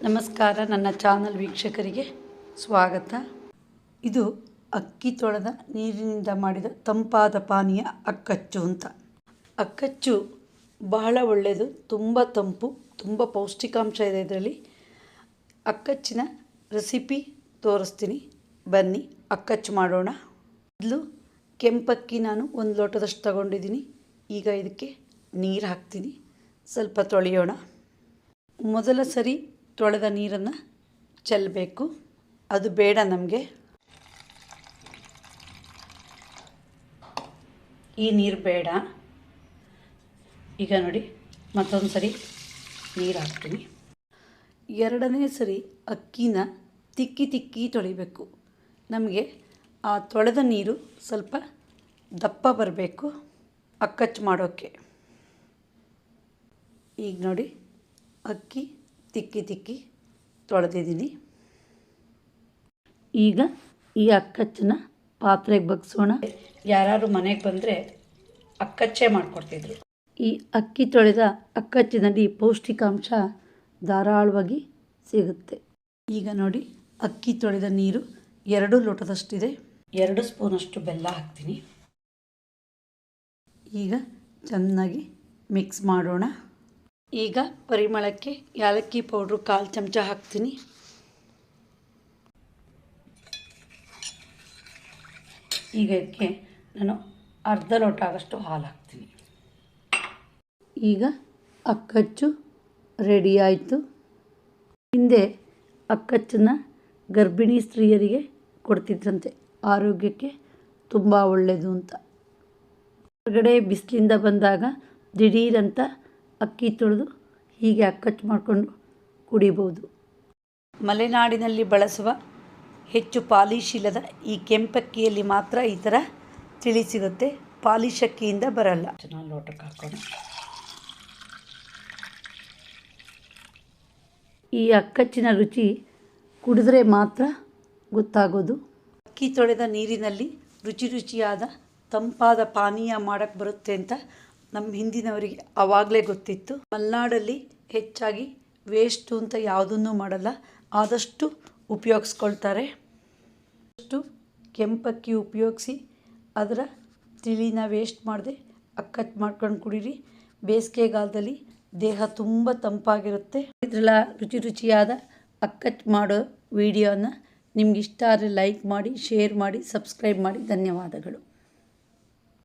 ನಮಸ್ಕಾರ, ನನ್ನ ಚಾನಲ್ ವೀಕ್ಷಕರಿಗೆ ಸ್ವಾಗತ. ಇದು ಅಕ್ಕಿ ತೊಳೆದ ನೀರಿನಿಂದ ಮಾಡಿದ ತಂಪಾದ ಪಾನೀಯ ಅಕ್ಕಚ್ಚು ಅಂತ. ಅಕ್ಕಚ್ಚು ಬಹಳ ಒಳ್ಳೆಯದು, ತುಂಬ ತಂಪು, ತುಂಬ ಪೌಷ್ಟಿಕಾಂಶ ಇದೆ ಇದರಲ್ಲಿ. ಅಕ್ಕಚ್ಚಿನ ರೆಸಿಪಿ ತೋರಿಸ್ತೀನಿ, ಬನ್ನಿ ಅಕ್ಕಚ್ಚು ಮಾಡೋಣ. ಮೊದಲು ಕೆಂಪಕ್ಕಿ ನಾನು 1 ಲೋಟದಷ್ಟು ತಗೊಂಡಿದ್ದೀನಿ. ಈಗ ಇದಕ್ಕೆ ನೀರು ಹಾಕ್ತೀನಿ, ಸ್ವಲ್ಪ ತೊಳೆಯೋಣ. ಮೊದಲ ಸರಿ ತೊಳೆದ ನೀರನ್ನು ಚೆಲ್ಲಬೇಕು, ಅದು ಬೇಡ ನಮಗೆ. ಈ ನೀರು ಬೇಡ. ಈಗ ನೋಡಿ, ಮತ್ತೊಂದು ಸರಿ ನೀರು ಹಾಕ್ತೀನಿ. ಎರಡನೇ ಸರಿ ಅಕ್ಕಿನ ತಿಕ್ಕಿ ತೊಳಿಬೇಕು. ನಮಗೆ ಆ ತೊಳೆದ ನೀರು ಸ್ವಲ್ಪ ದಪ್ಪ ಬರಬೇಕು ಅಕ್ಕಚ್ಚು ಮಾಡೋಕ್ಕೆ. ಈಗ ನೋಡಿ, ಅಕ್ಕಿ ತಿಕ್ಕಿ ತೊಳೆದಿದ್ದೀನಿ. ಈಗ ಈ ಅಕ್ಕಚ್ಚನ್ನ ಪಾತ್ರೆಗೆ ಬಗ್ಸೋಣ. ಯಾರು ಮನೆಗೆ ಬಂದರೆ ಅಕ್ಕಚ್ಚೇ ಮಾಡಿಕೊಡ್ತಿದ್ರು. ಈ ಅಕ್ಕಿ ತೊಳೆದ ಅಕ್ಕಚ್ಚಿನಲ್ಲಿ ಪೌಷ್ಟಿಕಾಂಶ ಧಾರಾಳವಾಗಿ ಸಿಗುತ್ತೆ. ಈಗ ನೋಡಿ, ಅಕ್ಕಿ ತೊಳೆದ ನೀರು 2 ಲೋಟದಷ್ಟಿದೆ. 2 ಸ್ಪೂನಷ್ಟು ಬೆಲ್ಲ ಹಾಕ್ತೀನಿ. ಈಗ ಚೆನ್ನಾಗಿ ಮಿಕ್ಸ್ ಮಾಡೋಣ. ಈಗ ಪರಿಮಳಕ್ಕೆ ಏಲಕ್ಕಿ ಪೌಡ್ರು 1/4 ಚಮಚ ಹಾಕ್ತೀನಿ. ಈಗ ಇದಕ್ಕೆ ನಾನು ಅರ್ಧ ಲೋಟ ಆಗೋಷ್ಟು ಹಾಲು ಹಾಕ್ತೀನಿ. ಈಗ ಅಕ್ಕಚ್ಚು ರೆಡಿ ಆಯಿತು. ಹಿಂದೆ ಅಕ್ಕಚ್ಚನ್ನು ಗರ್ಭಿಣಿ ಸ್ತ್ರೀಯರಿಗೆ ಕೊಡ್ತಿದ್ರಂತೆ, ಆರೋಗ್ಯಕ್ಕೆ ತುಂಬ ಒಳ್ಳೆಯದು ಅಂತ. ಹೊರಗಡೆ ಬಿಸಿಲಿಂದ ಬಂದಾಗ ದಿಢೀರಂತ ಅಕ್ಕಿ ತೊಳೆದು ಹೀಗೆ ಅಕ್ಕಚ್ಚು ಮಾಡಿಕೊಂಡು ಕುಡಿಬೋದು. ಮಲೆನಾಡಿನಲ್ಲಿ ಬಳಸುವ ಹೆಚ್ಚು ಪಾಲಿಶ್ ಇಲ್ಲದ ಈ ಕೆಂಪಕ್ಕಿಯಲ್ಲಿ ಮಾತ್ರ ಈ ಥರ ತಿಳಿ ಸಿಗುತ್ತೆ, ಪಾಲಿಶ್ ಅಕ್ಕಿಯಿಂದ ಬರಲ್ಲ. ಚೆನ್ನಾಗಿ ಲೋಟಕ್ಕೆ ಹಾಕೋಣ. ಈ ಅಕ್ಕಚ್ಚಿನ ರುಚಿ ಕುಡಿದ್ರೆ ಮಾತ್ರ ಗೊತ್ತಾಗೋದು. ಅಕ್ಕಿ ತೊಳೆದ ನೀರಿನಲ್ಲಿ ರುಚಿಯಾದ ತಂಪಾದ ಪಾನೀಯ ಮಾಡೋಕ್ಕೆ ಬರುತ್ತೆ ಅಂತ ನಮ್ಮ ಹಿಂದಿನವರಿಗೆ ಆವಾಗಲೇ ಗೊತ್ತಿತ್ತು. ಮಲೆನಾಡಲ್ಲಿ ಹೆಚ್ಚಾಗಿ ವೇಸ್ಟು ಅಂತ ಯಾವುದನ್ನೂ ಮಾಡಲ್ಲ, ಆದಷ್ಟು ಉಪಯೋಗಿಸ್ಕೊಳ್ತಾರೆ. ಅಷ್ಟು ಕೆಂಪಕ್ಕಿ ಉಪಯೋಗಿಸಿ ಅದರ ತಿಳಿನ ವೇಸ್ಟ್ ಮಾಡದೆ ಅಕ್ಕಚ್ಚು ಮಾಡ್ಕೊಂಡು ಕುಡೀರಿ. ಬೇಸಿಗೆಗಾಲದಲ್ಲಿ ದೇಹ ತುಂಬ ತಂಪಾಗಿರುತ್ತೆ. ಇದರೆಲ್ಲ ರುಚಿಯಾದ ಅಕ್ಕಚ್ಚು ಮಾಡೋ ವಿಡಿಯೋನ ನಿಮ್ಗೆ ಇಷ್ಟ ಆದರೆ ಲೈಕ್ ಮಾಡಿ, ಶೇರ್ ಮಾಡಿ, ಸಬ್ಸ್ಕ್ರೈಬ್ ಮಾಡಿ. ಧನ್ಯವಾದಗಳು.